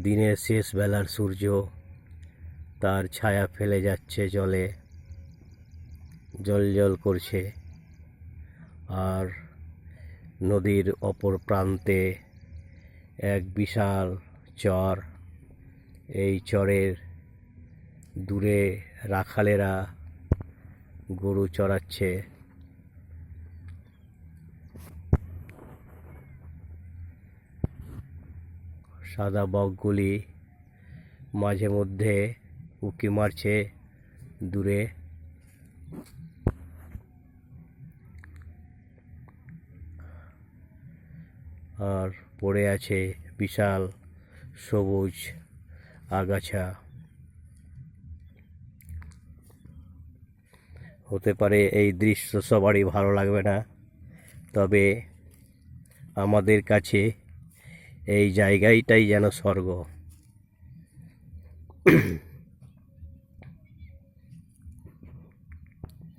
দিনের শেষ বেলার সূর্য তার ছায়া ফেলে যাচ্ছে জলে, জ্বলজ্বল করছে। আর নদীর অপর প্রান্তে এক বিশাল চর। এই চরের দূরে রাখালেরা গরু চড়াচ্ছে। সাদা বকগুলি মাঝে মধ্যে উঁকি মারছে দূরে। আর পড়ে আছে বিশাল সবুজ আগাছা। হতে পারে এই দৃশ্য সবারই ভালো লাগবে না, তবে আমাদের কাছে এই জায়গাটাই যেন স্বর্গ।